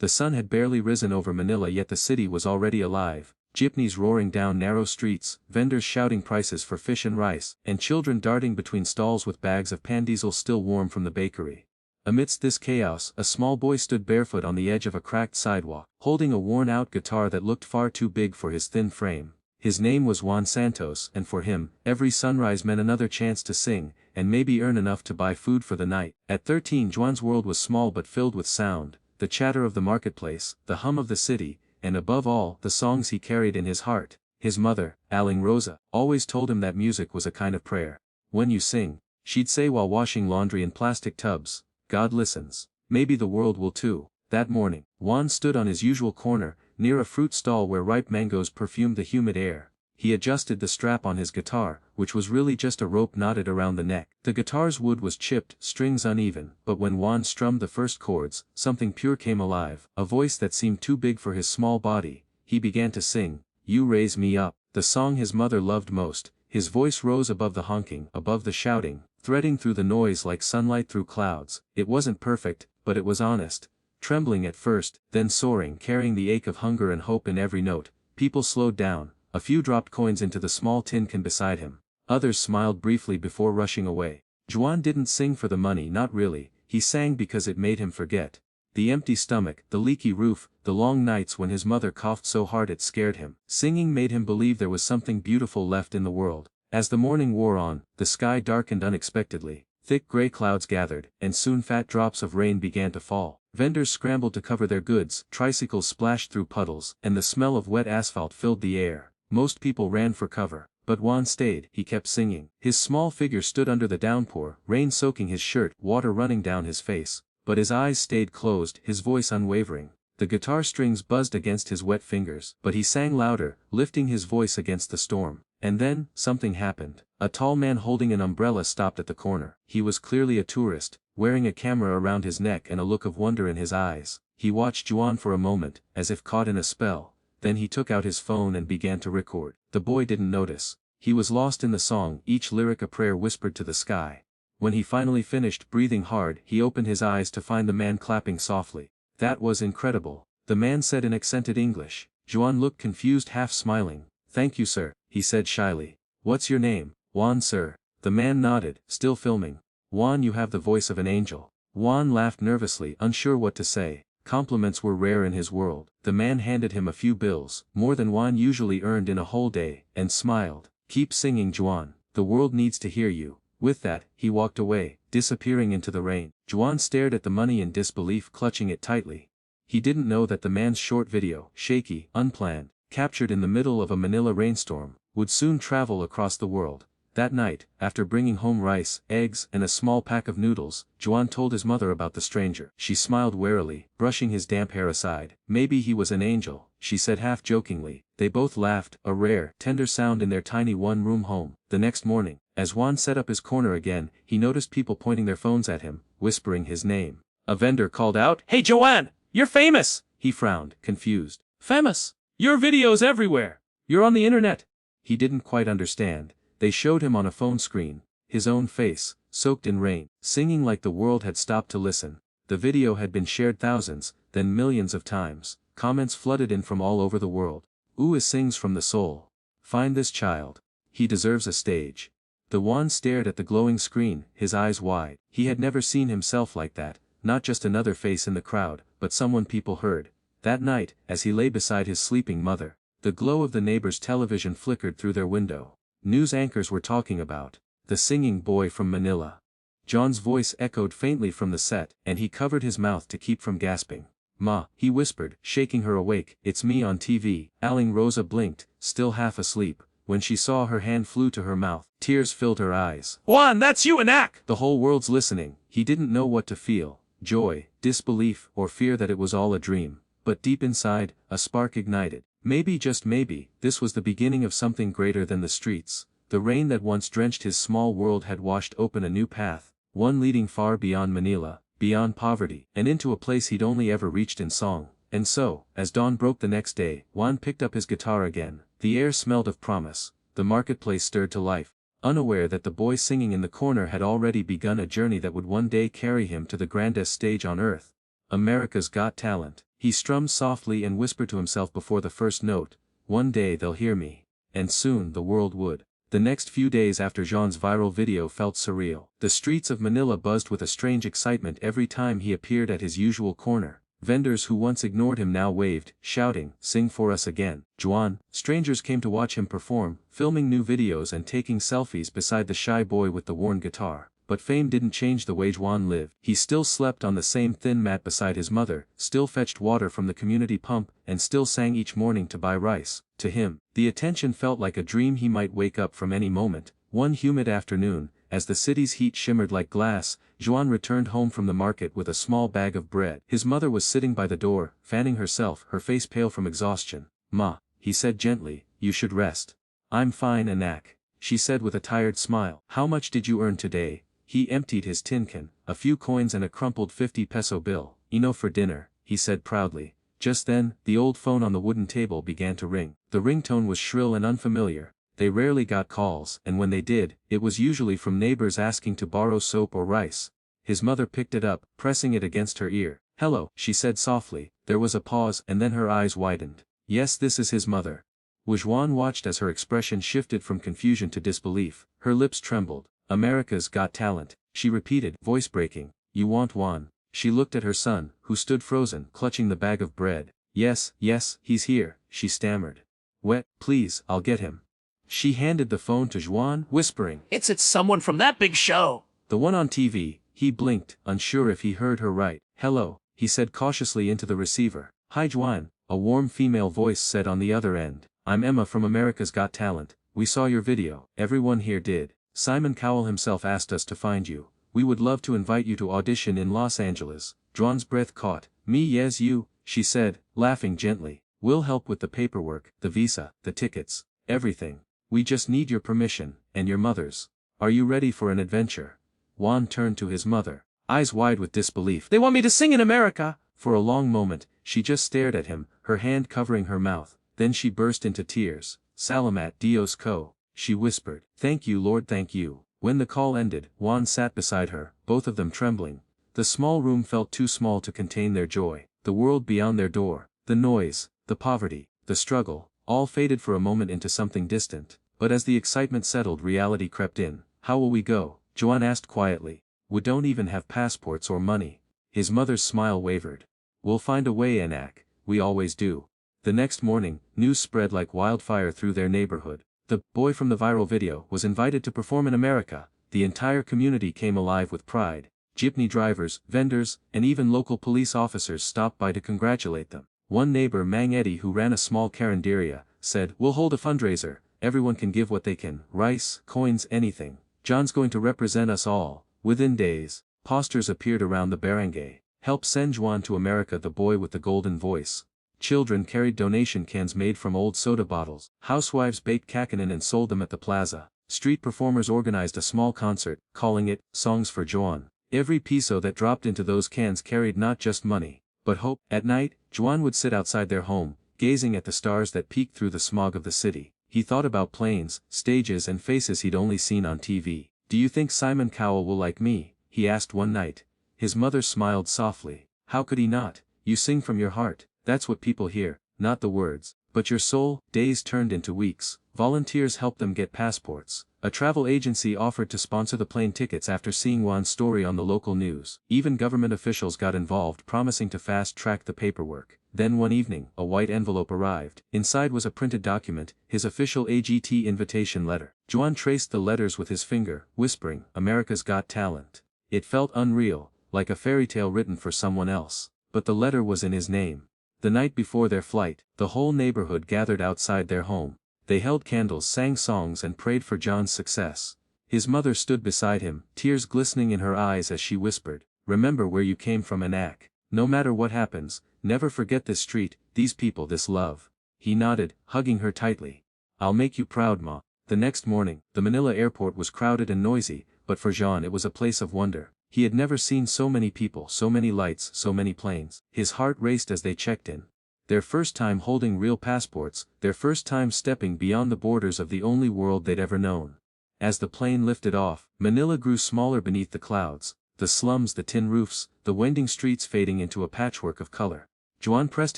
The sun had barely risen over Manila, yet the city was already alive. Jeepneys roaring down narrow streets, vendors shouting prices for fish and rice, and children darting between stalls with bags of pandiesel still warm from the bakery. Amidst this chaos, a small boy stood barefoot on the edge of a cracked sidewalk, holding a worn-out guitar that looked far too big for his thin frame. His name was Juan Santos, and for him, every sunrise meant another chance to sing, and maybe earn enough to buy food for the night. At 13, Juan's world was small but filled with sound, the chatter of the marketplace, the hum of the city, and above all, the songs he carried in his heart. His mother, Aling Rosa, always told him that music was a kind of prayer. When you sing, she'd say while washing laundry in plastic tubs, God listens. Maybe the world will too. That morning, Juan stood on his usual corner, near a fruit stall where ripe mangoes perfumed the humid air. He adjusted the strap on his guitar, which was really just a rope knotted around the neck. The guitar's wood was chipped, strings uneven, but when Juan strummed the first chords, something pure came alive, a voice that seemed too big for his small body. He began to sing, "You Raise Me Up," the song his mother loved most. His voice rose above the honking, above the shouting, threading through the noise like sunlight through clouds. It wasn't perfect, but it was honest. Trembling at first, then soaring, carrying the ache of hunger and hope in every note. People slowed down. A few dropped coins into the small tin can beside him. Others smiled briefly before rushing away. Juan didn't sing for the money, not really. He sang because it made him forget. The empty stomach, the leaky roof, the long nights when his mother coughed so hard it scared him. Singing made him believe there was something beautiful left in the world. As the morning wore on, the sky darkened unexpectedly. Thick gray clouds gathered, and soon fat drops of rain began to fall. Vendors scrambled to cover their goods, tricycles splashed through puddles, and the smell of wet asphalt filled the air. Most people ran for cover, but Juan stayed. He kept singing. His small figure stood under the downpour, rain soaking his shirt, water running down his face. But his eyes stayed closed, his voice unwavering. The guitar strings buzzed against his wet fingers, but he sang louder, lifting his voice against the storm. And then, something happened. A tall man holding an umbrella stopped at the corner. He was clearly a tourist, wearing a camera around his neck and a look of wonder in his eyes. He watched Juan for a moment, as if caught in a spell. Then he took out his phone and began to record. The boy didn't notice. He was lost in the song, each lyric a prayer whispered to the sky. When he finally finished breathing hard, he opened his eyes to find the man clapping softly. That was incredible. The man said in accented English. Juan looked confused, half smiling. "Thank you, sir," he said shyly. "What's your name?" "Juan, sir." The man nodded, still filming. "Juan, you have the voice of an angel." Juan laughed nervously, unsure what to say. Compliments were rare in his world. The man handed him a few bills, more than Juan usually earned in a whole day, and smiled. "Keep singing, Juan. The world needs to hear you." With that, he walked away, disappearing into the rain. Juan stared at the money in disbelief, clutching it tightly. He didn't know that the man's short video, shaky, unplanned, captured in the middle of a Manila rainstorm, would soon travel across the world. That night, after bringing home rice, eggs, and a small pack of noodles, Juan told his mother about the stranger. She smiled warily, brushing his damp hair aside. "Maybe he was an angel," she said half-jokingly. They both laughed, a rare, tender sound in their tiny one-room home. The next morning, as Juan set up his corner again, he noticed people pointing their phones at him, whispering his name. A vendor called out, "Hey Joanne, you're famous!" He frowned, confused. "Famous? Your video's everywhere! You're on the internet!" He didn't quite understand. They showed him on a phone screen, his own face, soaked in rain, singing like the world had stopped to listen. The video had been shared thousands, then millions of times. Comments flooded in from all over the world. "Ooh, sings from the soul. Find this child. He deserves a stage." The Juan stared at the glowing screen, his eyes wide. He had never seen himself like that, not just another face in the crowd, but someone people heard. That night, as he lay beside his sleeping mother, the glow of the neighbor's television flickered through their window. News anchors were talking about the singing boy from Manila. John's voice echoed faintly from the set, and he covered his mouth to keep from gasping. "Ma," he whispered, shaking her awake, "it's me on TV." Aling Rosa blinked, still half asleep. When she saw her hand flew to her mouth, tears filled her eyes. "Juan, that's you, Anak!" The whole world's listening. He didn't know what to feel, joy, disbelief, or fear that it was all a dream. But deep inside, a spark ignited. Maybe, just maybe, this was the beginning of something greater than the streets. The rain that once drenched his small world had washed open a new path, one leading far beyond Manila, beyond poverty, and into a place he'd only ever reached in song. And so, as dawn broke the next day, Juan picked up his guitar again. The air smelled of promise. The marketplace stirred to life. Unaware that the boy singing in the corner had already begun a journey that would one day carry him to the grandest stage on earth. America's Got Talent. He strummed softly and whispered to himself before the first note, "One day they'll hear me." And soon the world would. The next few days after Juan's viral video felt surreal. The streets of Manila buzzed with a strange excitement every time he appeared at his usual corner. Vendors who once ignored him now waved, shouting, "Sing for us again, Juan." Strangers came to watch him perform, filming new videos and taking selfies beside the shy boy with the worn guitar. But fame didn't change the way Juan lived. He still slept on the same thin mat beside his mother, still fetched water from the community pump, and still sang each morning to buy rice. To him, the attention felt like a dream he might wake up from any moment. One humid afternoon, as the city's heat shimmered like glass, Juan returned home from the market with a small bag of bread. His mother was sitting by the door, fanning herself, her face pale from exhaustion. "Ma," he said gently, "you should rest." "I'm fine, Anak," she said with a tired smile. "How much did you earn today?" He emptied his tin can, a few coins and a crumpled 50-peso bill. "Enough for dinner," he said proudly. Just then, the old phone on the wooden table began to ring. The ringtone was shrill and unfamiliar. They rarely got calls, and when they did, it was usually from neighbors asking to borrow soap or rice. His mother picked it up, pressing it against her ear. "Hello," she said softly. There was a pause, and then her eyes widened. Yes, this is his mother. Juan watched as her expression shifted from confusion to disbelief. Her lips trembled. "America's Got Talent," she repeated, voice breaking. "You want Juan?" She looked at her son, who stood frozen, clutching the bag of bread. Yes, he's here," she stammered. "Wet, please, I'll get him." She handed the phone to Juan, whispering, It's someone from that big show." "The one on TV," he blinked, unsure if he heard her right. "Hello," he said cautiously into the receiver. "Hi Juan," a warm female voice said on the other end. "I'm Emma from America's Got Talent. We saw your video." "Everyone here did. Simon Cowell himself asked us to find you. We would love to invite you to audition in Los Angeles." Juan's breath caught. "Me, yes, you," she said, laughing gently. "We'll help with the paperwork, the visa, the tickets, everything. We just need your permission, and your mother's. Are you ready for an adventure?" Juan turned to his mother, eyes wide with disbelief. "They want me to sing in America?" For a long moment, she just stared at him, her hand covering her mouth. Then she burst into tears. "Salamat Dios ko," she whispered. "Thank you Lord, thank you." When the call ended, Juan sat beside her, both of them trembling. The small room felt too small to contain their joy. The world beyond their door, the noise, the poverty, the struggle, all faded for a moment into something distant. But as the excitement settled, reality crept in. "How will we go?" Juan asked quietly. "We don't even have passports or money." His mother's smile wavered. "We'll find a way, Anak, we always do." The next morning, news spread like wildfire through their neighborhood. The boy from the viral video was invited to perform in America. The entire community came alive with pride. Jeepney drivers, vendors, and even local police officers stopped by to congratulate them. One neighbor, Mang Eddie, who ran a small carinderia, said, "We'll hold a fundraiser. Everyone can give what they can, rice, coins, anything. John's going to represent us all." Within days, posters appeared around the barangay. "Help send Juan to America," the boy with the golden voice. Children carried donation cans made from old soda bottles. Housewives baked kakanin and sold them at the plaza. Street performers organized a small concert, calling it Songs for Juan. Every peso that dropped into those cans carried not just money, but hope. At night, Juan would sit outside their home, gazing at the stars that peeked through the smog of the city. He thought about planes, stages and faces he'd only seen on TV. "Do you think Simon Cowell will like me?" he asked one night. His mother smiled softly. "How could he not? You sing from your heart. That's what people hear, not the words, but your soul." Days turned into weeks. Volunteers helped them get passports. A travel agency offered to sponsor the plane tickets after seeing Juan's story on the local news. Even government officials got involved, promising to fast-track the paperwork. Then one evening, a white envelope arrived. Inside was a printed document, his official AGT invitation letter. Juan traced the letters with his finger, whispering, "America's Got Talent." It felt unreal, like a fairy tale written for someone else. But the letter was in his name. The night before their flight, the whole neighborhood gathered outside their home. They held candles, sang songs and prayed for John's success. His mother stood beside him, tears glistening in her eyes as she whispered, "Remember where you came from, Anak. No matter what happens, never forget this street, these people, this love." He nodded, hugging her tightly. "I'll make you proud, Ma." The next morning, the Manila airport was crowded and noisy, but for Juan it was a place of wonder. He had never seen so many people, so many lights, so many planes. His heart raced as they checked in. Their first time holding real passports, their first time stepping beyond the borders of the only world they'd ever known. As the plane lifted off, Manila grew smaller beneath the clouds, the slums, the tin roofs, the winding streets fading into a patchwork of color. Juan pressed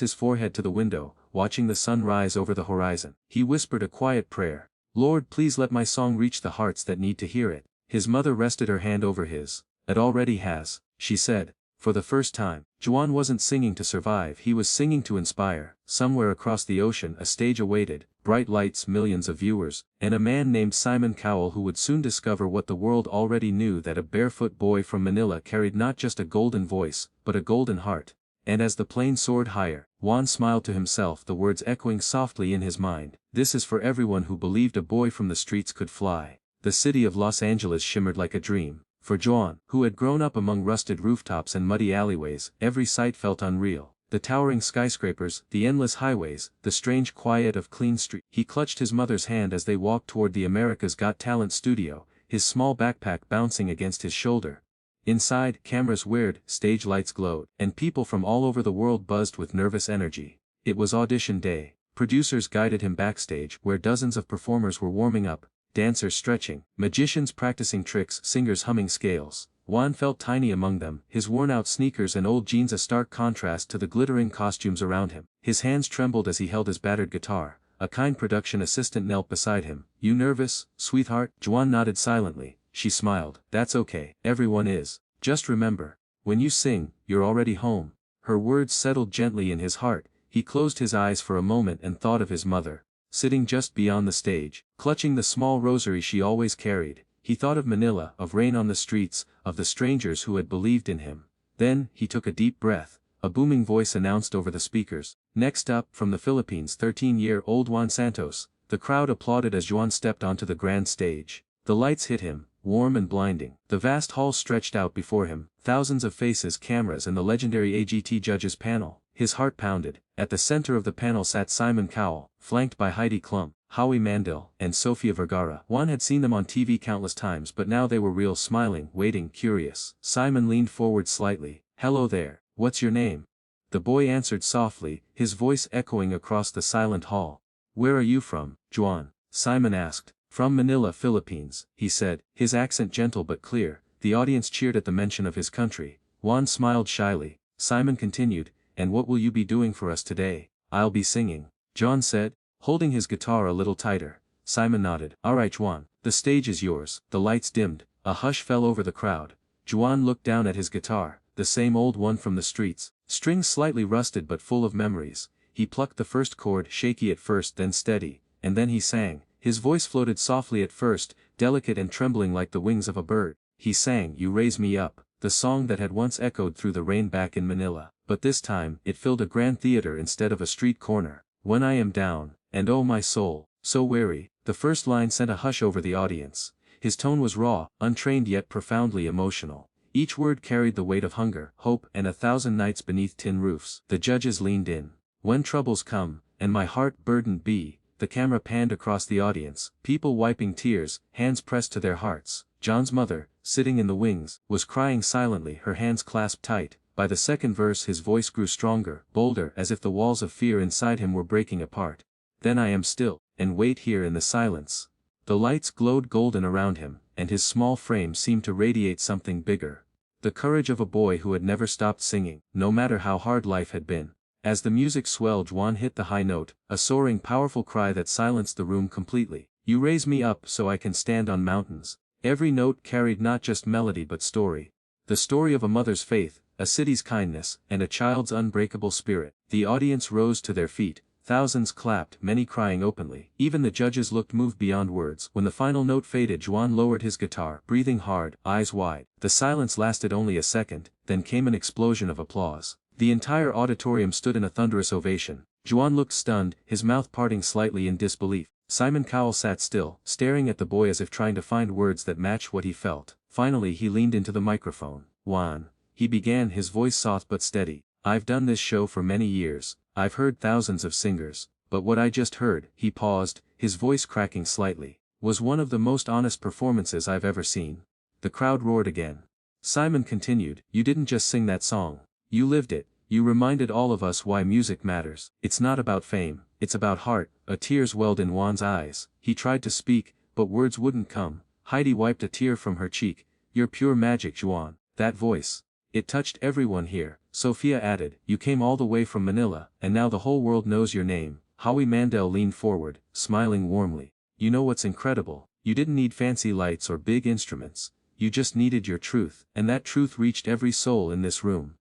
his forehead to the window, watching the sun rise over the horizon. He whispered a quiet prayer. Lord, please let my song reach the hearts that need to hear it. His mother rested her hand over his. It already has, she said. For the first time, Juan wasn't singing to survive, he was singing to inspire. Somewhere across the ocean a stage awaited, bright lights, millions of viewers, and a man named Simon Cowell who would soon discover what the world already knew, that a barefoot boy from Manila carried not just a golden voice, but a golden heart. And as the plane soared higher, Juan smiled to himself, the words echoing softly in his mind. This is for everyone who believed a boy from the streets could fly. The city of Los Angeles shimmered like a dream. For Juan, who had grown up among rusted rooftops and muddy alleyways, every sight felt unreal. The towering skyscrapers, the endless highways, the strange quiet of clean streets. He clutched his mother's hand as they walked toward the America's Got Talent studio, his small backpack bouncing against his shoulder. Inside, cameras whirred, stage lights glowed, and people from all over the world buzzed with nervous energy. It was audition day. Producers guided him backstage, where dozens of performers were warming up. Dancers stretching, magicians practicing tricks, singers humming scales. Juan felt tiny among them, his worn-out sneakers and old jeans a stark contrast to the glittering costumes around him. His hands trembled as he held his battered guitar. A kind production assistant knelt beside him. "You nervous, sweetheart?" Juan nodded silently. She smiled. "That's okay, everyone is. Just remember, when you sing, you're already home." Her words settled gently in his heart. He closed his eyes for a moment and thought of his mother, sitting just beyond the stage, clutching the small rosary she always carried. He thought of Manila, of rain on the streets, of the strangers who had believed in him. Then, he took a deep breath. A booming voice announced over the speakers. Next up, from the Philippines, 13-year-old Juan Santos. The crowd applauded as Juan stepped onto the grand stage. The lights hit him, warm and blinding. The vast hall stretched out before him, thousands of faces, cameras and the legendary AGT judges panel. His heart pounded. At the center of the panel sat Simon Cowell, flanked by Heidi Klum, Howie Mandel, and Sofia Vergara. Juan had seen them on TV countless times, but now they were real, smiling, waiting, curious. Simon leaned forward slightly. "Hello there, what's your name?" The boy answered softly, his voice echoing across the silent hall. "Where are you from, Juan?" Simon asked. "From Manila, Philippines," he said, his accent gentle but clear. The audience cheered at the mention of his country. Juan smiled shyly. Simon continued, "And what will you be doing for us today?" "I'll be singing," Juan said, holding his guitar a little tighter. Simon nodded. "All right, Juan, the stage is yours." The lights dimmed. A hush fell over the crowd. Juan looked down at his guitar, the same old one from the streets, strings slightly rusted but full of memories. He plucked the first chord, shaky at first, then steady, and then he sang. His voice floated softly at first, delicate and trembling like the wings of a bird. He sang "You Raise Me Up," the song that had once echoed through the rain back in Manila, but this time, it filled a grand theater instead of a street corner. "When I am down, and oh my soul, so weary." The first line sent a hush over the audience. His tone was raw, untrained yet profoundly emotional. Each word carried the weight of hunger, hope, and 1,000 nights beneath tin roofs. The judges leaned in. "When troubles come, and my heart burdened be." The camera panned across the audience, people wiping tears, hands pressed to their hearts. John's mother, sitting in the wings, was crying silently, her hands clasped tight. By the second verse his voice grew stronger, bolder, as if the walls of fear inside him were breaking apart. "Then I am still, and wait here in the silence." The lights glowed golden around him, and his small frame seemed to radiate something bigger. The courage of a boy who had never stopped singing, no matter how hard life had been. As the music swelled, Juan hit the high note, a soaring, powerful cry that silenced the room completely. "You raise me up so I can stand on mountains." Every note carried not just melody but story. The story of a mother's faith, a city's kindness, and a child's unbreakable spirit. The audience rose to their feet, thousands clapped, many crying openly. Even the judges looked moved beyond words. When the final note faded, Juan lowered his guitar, breathing hard, eyes wide. The silence lasted only a second, then came an explosion of applause. The entire auditorium stood in a thunderous ovation. Juan looked stunned, his mouth parting slightly in disbelief. Simon Cowell sat still, staring at the boy as if trying to find words that matched what he felt. Finally he leaned into the microphone. "Juan," he began, his voice soft but steady, "I've done this show for many years, I've heard thousands of singers, but what I just heard," he paused, his voice cracking slightly, "was one of the most honest performances I've ever seen." The crowd roared again. Simon continued, "You didn't just sing that song. You lived it. You reminded all of us why music matters. It's not about fame, it's about heart." A tears welled in Juan's eyes. He tried to speak, but words wouldn't come. Heidi wiped a tear from her cheek. "You're pure magic, Juan." That voice. It touched everyone here, Sophia added, you came all the way from Manila, and now the whole world knows your name. Howie Mandel leaned forward, smiling warmly. You know what's incredible? You didn't need fancy lights or big instruments. You just needed your truth, and that truth reached every soul in this room.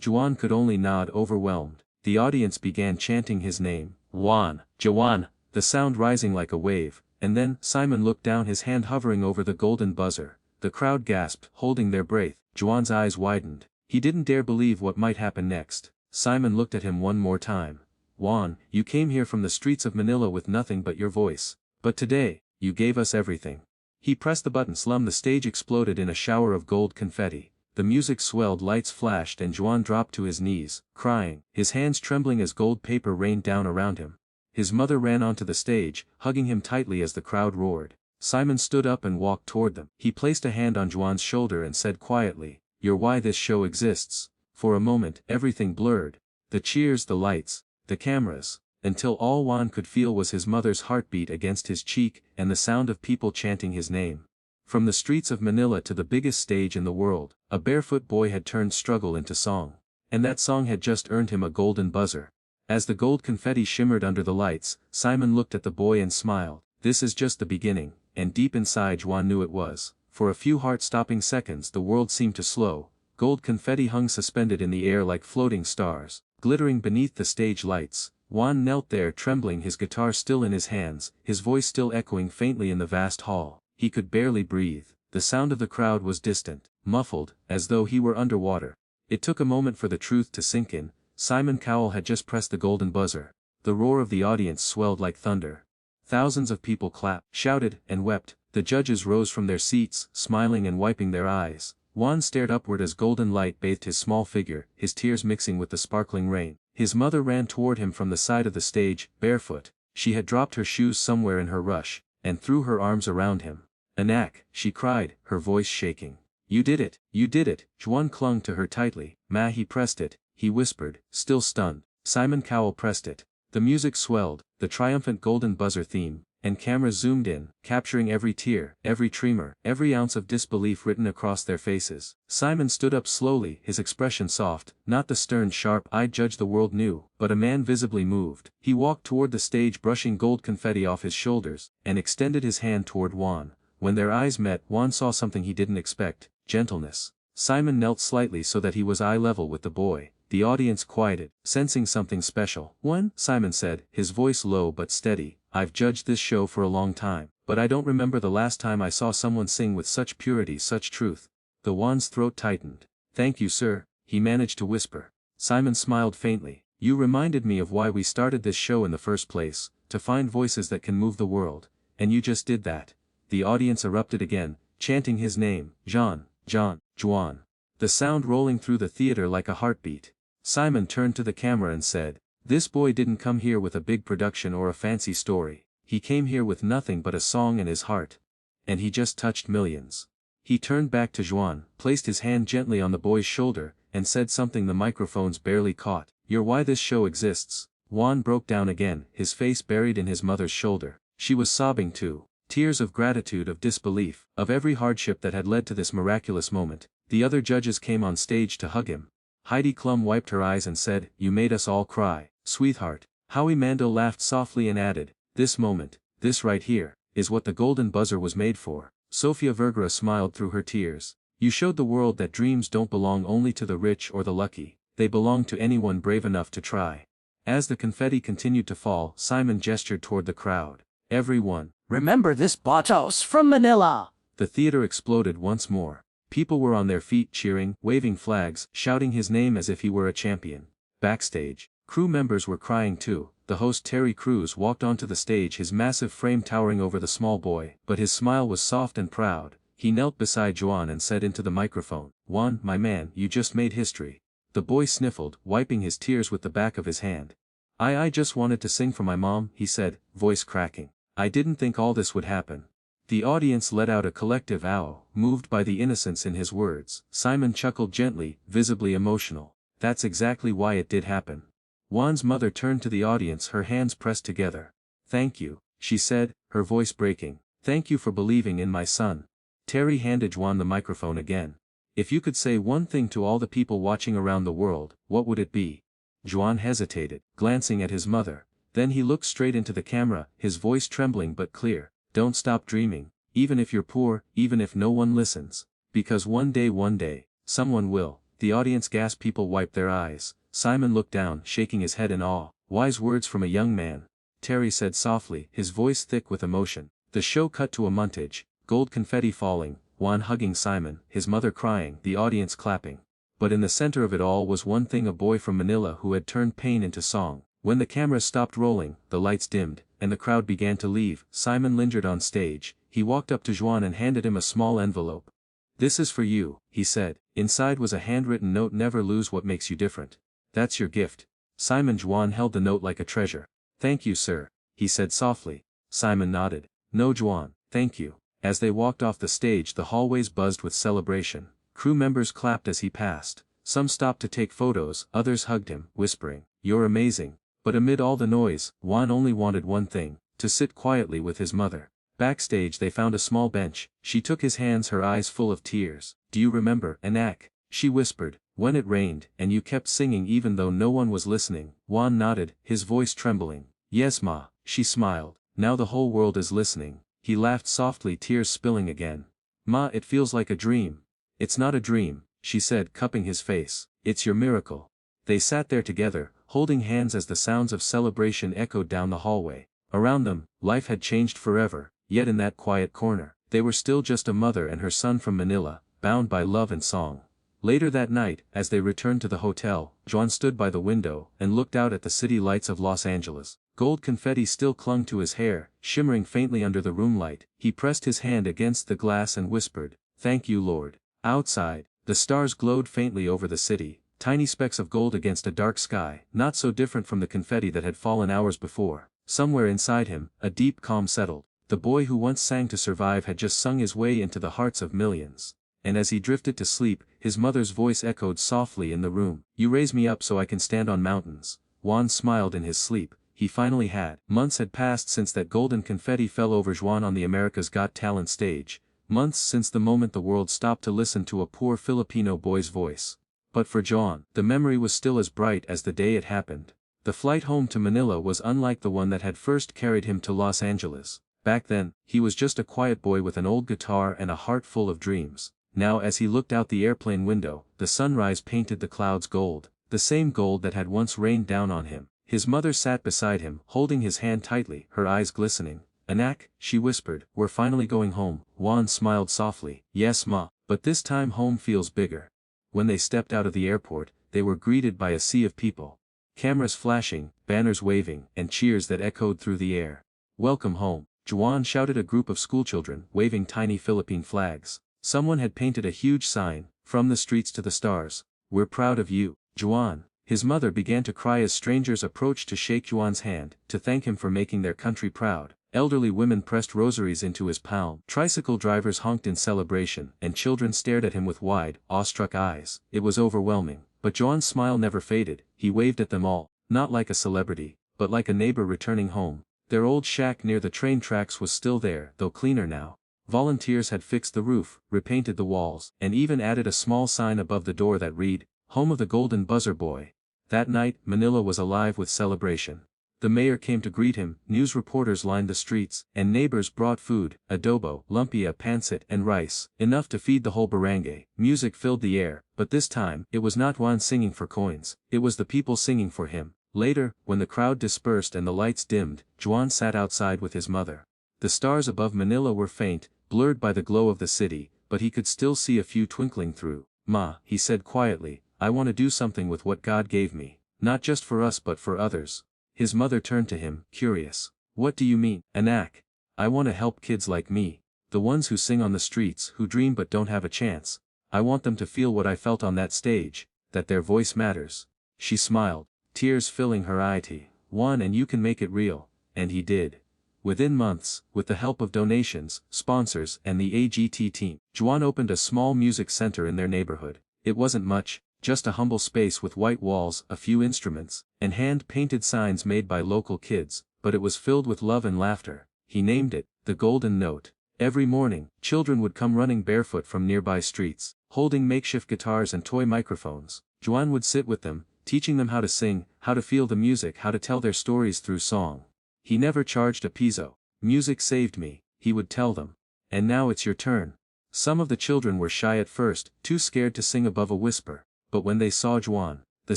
Juan could only nod, overwhelmed. The audience began chanting his name. Juan, Juan, the sound rising like a wave, and then Simon looked down, his hand hovering over the golden buzzer. The crowd gasped, holding their breath. Juan's eyes widened. He didn't dare believe what might happen next. Simon looked at him one more time. Juan, you came here from the streets of Manila with nothing but your voice. But today, you gave us everything. He pressed the button. The stage exploded in a shower of gold confetti. The music swelled, lights flashed, and Juan dropped to his knees, crying, his hands trembling as gold paper rained down around him. His mother ran onto the stage, hugging him tightly as the crowd roared. Simon stood up and walked toward them. He placed a hand on Juan's shoulder and said quietly, you're why this show exists. For a moment, everything blurred. The cheers, the lights, the cameras, until all Juan could feel was his mother's heartbeat against his cheek and the sound of people chanting his name. From the streets of Manila to the biggest stage in the world, a barefoot boy had turned struggle into song. And that song had just earned him a golden buzzer. As the gold confetti shimmered under the lights, Simon looked at the boy and smiled. This is just the beginning, and deep inside Juan knew it was. For a few heart-stopping seconds the world seemed to slow. Gold confetti hung suspended in the air like floating stars, glittering beneath the stage lights. Juan knelt there, trembling, his guitar still in his hands, his voice still echoing faintly in the vast hall. He could barely breathe. The sound of the crowd was distant, muffled, as though he were underwater. It took a moment for the truth to sink in. Simon Cowell had just pressed the golden buzzer. The roar of the audience swelled like thunder. Thousands of people clapped, shouted, and wept. The judges rose from their seats, smiling and wiping their eyes. Juan stared upward as golden light bathed his small figure, his tears mixing with the sparkling rain. His mother ran toward him from the side of the stage, barefoot. She had dropped her shoes somewhere in her rush, and threw her arms around him. Anak, she cried, her voice shaking. You did it, you did it. Juan clung to her tightly. Ma, he pressed it, he whispered, still stunned. Simon Cowell pressed it. The music swelled, the triumphant golden buzzer theme, and cameras zoomed in, capturing every tear, every tremor, every ounce of disbelief written across their faces. Simon stood up slowly, his expression soft, not the stern, sharp-eyed judge the world knew, but a man visibly moved. He walked toward the stage, brushing gold confetti off his shoulders, and extended his hand toward Juan. When their eyes met, Juan saw something he didn't expect: gentleness. Simon knelt slightly so that he was eye level with the boy. The audience quieted, sensing something special. Juan, Simon said, his voice low but steady, I've judged this show for a long time, but I don't remember the last time I saw someone sing with such purity, such truth. The Juan's throat tightened. Thank you, sir, he managed to whisper. Simon smiled faintly. You reminded me of why we started this show in the first place, to find voices that can move the world, and you just did that. The audience erupted again, chanting his name, John, John, Juan. The sound rolling through the theater like a heartbeat. Simon turned to the camera and said, this boy didn't come here with a big production or a fancy story. He came here with nothing but a song in his heart. And he just touched millions. He turned back to Juan, placed his hand gently on the boy's shoulder, and said something the microphones barely caught. You're why this show exists. Juan broke down again, his face buried in his mother's shoulder. She was sobbing too. Tears of gratitude, of disbelief, of every hardship that had led to this miraculous moment. The other judges came on stage to hug him. Heidi Klum wiped her eyes and said, you made us all cry, sweetheart. Howie Mandel laughed softly and added, this moment, this right here, is what the golden buzzer was made for. Sofia Vergara smiled through her tears. You showed the world that dreams don't belong only to the rich or the lucky, they belong to anyone brave enough to try. As the confetti continued to fall, Simon gestured toward the crowd. Everyone, remember this botos from Manila. The theater exploded once more. People were on their feet, cheering, waving flags, shouting his name as if he were a champion. Backstage, crew members were crying too. The host Terry Crews walked onto the stage, his massive frame towering over the small boy, but his smile was soft and proud. He knelt beside Juan and said into the microphone, Juan, my man, you just made history. The boy sniffled, wiping his tears with the back of his hand. I just wanted to sing for my mom, he said, voice cracking. I didn't think all this would happen. The audience let out a collective ow, moved by the innocence in his words. Simon chuckled gently, visibly emotional. That's exactly why it did happen. Juan's mother turned to the audience, her hands pressed together. Thank you, she said, her voice breaking. Thank you for believing in my son. Terry handed Juan the microphone again. If you could say one thing to all the people watching around the world, what would it be? Juan hesitated, glancing at his mother. Then he looked straight into the camera, his voice trembling but clear. Don't stop dreaming, even if you're poor, even if no one listens. Because one day, someone will. The audience gasped. People wiped their eyes. Simon looked down, shaking his head in awe. Wise words from a young man. Terry said softly, his voice thick with emotion. The show cut to a montage, gold confetti falling, Juan hugging Simon, his mother crying, the audience clapping. But in the center of it all was one thing: a boy from Manila who had turned pain into song. When the camera stopped rolling, the lights dimmed, and the crowd began to leave, Simon lingered on stage. He walked up to Juan and handed him a small envelope. "This is for you," he said. Inside was a handwritten note: "Never lose what makes you different. That's your gift." Juan held the note like a treasure. "Thank you, sir," he said softly. Simon nodded. "No, Juan, thank you." As they walked off the stage, the hallways buzzed with celebration. Crew members clapped as he passed. Some stopped to take photos, others hugged him, whispering, "You're amazing." But amid all the noise, Juan only wanted one thing: to sit quietly with his mother. Backstage they found a small bench. She took his hands, her eyes full of tears. "Do you remember, Anak?" she whispered, "when it rained, and you kept singing even though no one was listening?" Juan nodded, his voice trembling. "Yes, Ma," she smiled. "Now the whole world is listening." He laughed softly, tears spilling again. "Ma, it feels like a dream." "It's not a dream," she said, cupping his face. "It's your miracle." They sat there together, holding hands as the sounds of celebration echoed down the hallway. Around them, life had changed forever, yet in that quiet corner, they were still just a mother and her son from Manila, bound by love and song. Later that night, as they returned to the hotel, Juan stood by the window and looked out at the city lights of Los Angeles. Gold confetti still clung to his hair, shimmering faintly under the room light. He pressed his hand against the glass and whispered, "Thank you, Lord." Outside, the stars glowed faintly over the city, tiny specks of gold against a dark sky, not so different from the confetti that had fallen hours before. Somewhere inside him, a deep calm settled. The boy who once sang to survive had just sung his way into the hearts of millions. And as he drifted to sleep, his mother's voice echoed softly in the room. "You raise me up so I can stand on mountains." Juan smiled in his sleep. He finally had. Months had passed since that golden confetti fell over Juan on the America's Got Talent stage. Months since the moment the world stopped to listen to a poor Filipino boy's voice. But for Juan, the memory was still as bright as the day it happened. The flight home to Manila was unlike the one that had first carried him to Los Angeles. Back then, he was just a quiet boy with an old guitar and a heart full of dreams. Now as he looked out the airplane window, the sunrise painted the clouds gold, the same gold that had once rained down on him. His mother sat beside him, holding his hand tightly, her eyes glistening. "Anak," she whispered, "we're finally going home." Juan smiled softly. "Yes, Ma, but this time home feels bigger." When they stepped out of the airport, they were greeted by a sea of people. Cameras flashing, banners waving, and cheers that echoed through the air. "Welcome home," Juan shouted. A group of schoolchildren, waving tiny Philippine flags. Someone had painted a huge sign, "From the streets to the stars. We're proud of you, Juan." His mother began to cry as strangers approached to shake Juan's hand, to thank him for making their country proud. Elderly women pressed rosaries into his palm. Tricycle drivers honked in celebration, and children stared at him with wide, awestruck eyes. It was overwhelming, but Juan's smile never faded. He waved at them all, not like a celebrity, but like a neighbor returning home. Their old shack near the train tracks was still there, though cleaner now. Volunteers had fixed the roof, repainted the walls, and even added a small sign above the door that read, "Home of the Golden Buzzer Boy." That night, Manila was alive with celebration. The mayor came to greet him, news reporters lined the streets, and neighbors brought food: adobo, lumpia, pancit, and rice, enough to feed the whole barangay. Music filled the air, but this time, it was not Juan singing for coins, it was the people singing for him. Later, when the crowd dispersed and the lights dimmed, Juan sat outside with his mother. The stars above Manila were faint, blurred by the glow of the city, but he could still see a few twinkling through. "Ma," he said quietly, "I want to do something with what God gave me. Not just for us but for others." His mother turned to him, curious. "What do you mean, Anak?" "I want to help kids like me. The ones who sing on the streets, who dream but don't have a chance. I want them to feel what I felt on that stage, that their voice matters." She smiled, tears filling her eyes. "Juan, and you can make it real." And he did. Within months, with the help of donations, sponsors, and the AGT team, Juan opened a small music center in their neighborhood. It wasn't much, just a humble space with white walls, a few instruments, and hand-painted signs made by local kids, but it was filled with love and laughter. He named it, the Golden Note. Every morning, children would come running barefoot from nearby streets, holding makeshift guitars and toy microphones. Juan would sit with them, teaching them how to sing, how to feel the music, how to tell their stories through song. He never charged a peso. "Music saved me," he would tell them. "And now it's your turn." Some of the children were shy at first, too scared to sing above a whisper. But when they saw Juan, the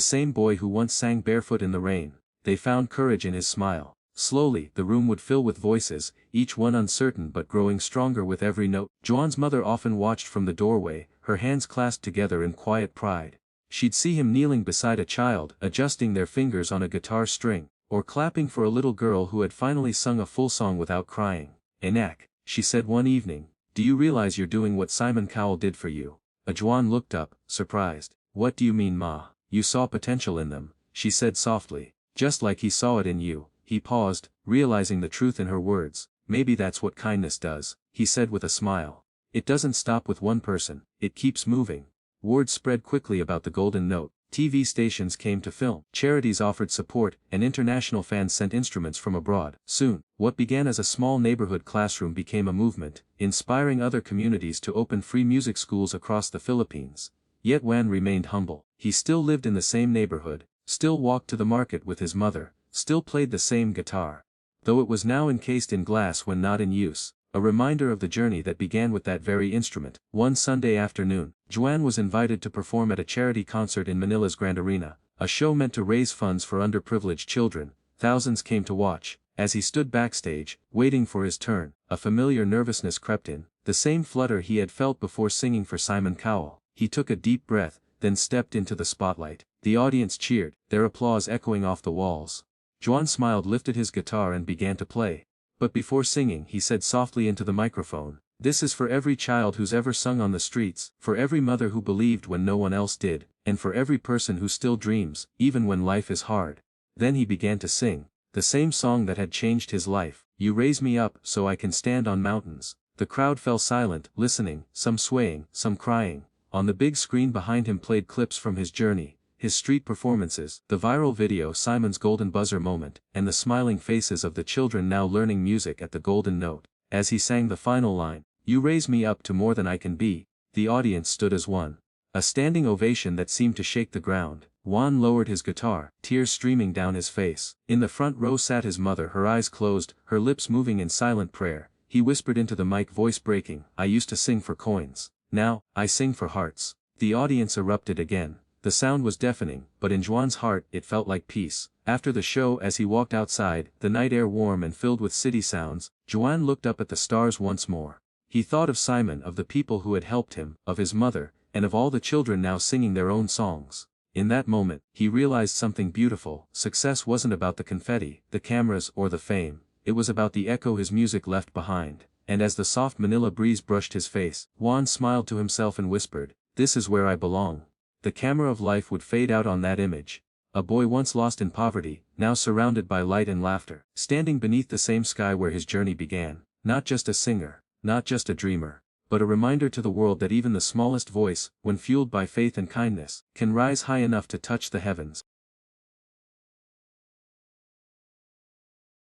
same boy who once sang barefoot in the rain, they found courage in his smile. Slowly, the room would fill with voices, each one uncertain but growing stronger with every note. Juan's mother often watched from the doorway, her hands clasped together in quiet pride. She'd see him kneeling beside a child, adjusting their fingers on a guitar string, or clapping for a little girl who had finally sung a full song without crying. "Enak," she said one evening, "do you realize you're doing what Simon Cowell did for you?" Juan looked up, surprised. "What do you mean, Ma?" "You saw potential in them," she said softly, "just like he saw it in you." He paused, realizing the truth in her words. "Maybe that's what kindness does," he said with a smile. "It doesn't stop with one person, it keeps moving." Word spread quickly about the Golden Note. TV stations came to film, charities offered support, and international fans sent instruments from abroad. Soon, what began as a small neighborhood classroom became a movement, inspiring other communities to open free music schools across the Philippines. Yet Juan remained humble. He still lived in the same neighborhood, still walked to the market with his mother, still played the same guitar. Though it was now encased in glass when not in use, a reminder of the journey that began with that very instrument. One Sunday afternoon, Juan was invited to perform at a charity concert in Manila's Grand Arena, a show meant to raise funds for underprivileged children. Thousands came to watch. As he stood backstage, waiting for his turn, a familiar nervousness crept in, the same flutter he had felt before singing for Simon Cowell. He took a deep breath, then stepped into the spotlight. The audience cheered, their applause echoing off the walls. Juan smiled, lifted his guitar and began to play. But before singing, he said softly into the microphone, "This is for every child who's ever sung on the streets, for every mother who believed when no one else did, and for every person who still dreams, even when life is hard." Then he began to sing, the same song that had changed his life, "You raise me up so I can stand on mountains." The crowd fell silent, listening, some swaying, some crying. On the big screen behind him played clips from his journey, his street performances, the viral video Simon's Golden Buzzer moment, and the smiling faces of the children now learning music at the Golden Note. As he sang the final line, "You raise me up to more than I can be," the audience stood as one. A standing ovation that seemed to shake the ground. Juan lowered his guitar, tears streaming down his face. In the front row sat his mother, her eyes closed, her lips moving in silent prayer. He whispered into the mic, voice breaking, "I used to sing for coins. Now, I sing for hearts." The audience erupted again. The sound was deafening, but in Juan's heart it felt like peace. After the show, as he walked outside, the night air warm and filled with city sounds, Juan looked up at the stars once more. He thought of Simon, of the people who had helped him, of his mother, and of all the children now singing their own songs. In that moment, he realized something beautiful. Success wasn't about the confetti, the cameras, or the fame. It was about the echo his music left behind. And as the soft Manila breeze brushed his face, Juan smiled to himself and whispered, "This is where I belong." The camera of life would fade out on that image. A boy once lost in poverty, now surrounded by light and laughter, standing beneath the same sky where his journey began. Not just a singer, not just a dreamer, but a reminder to the world that even the smallest voice, when fueled by faith and kindness, can rise high enough to touch the heavens.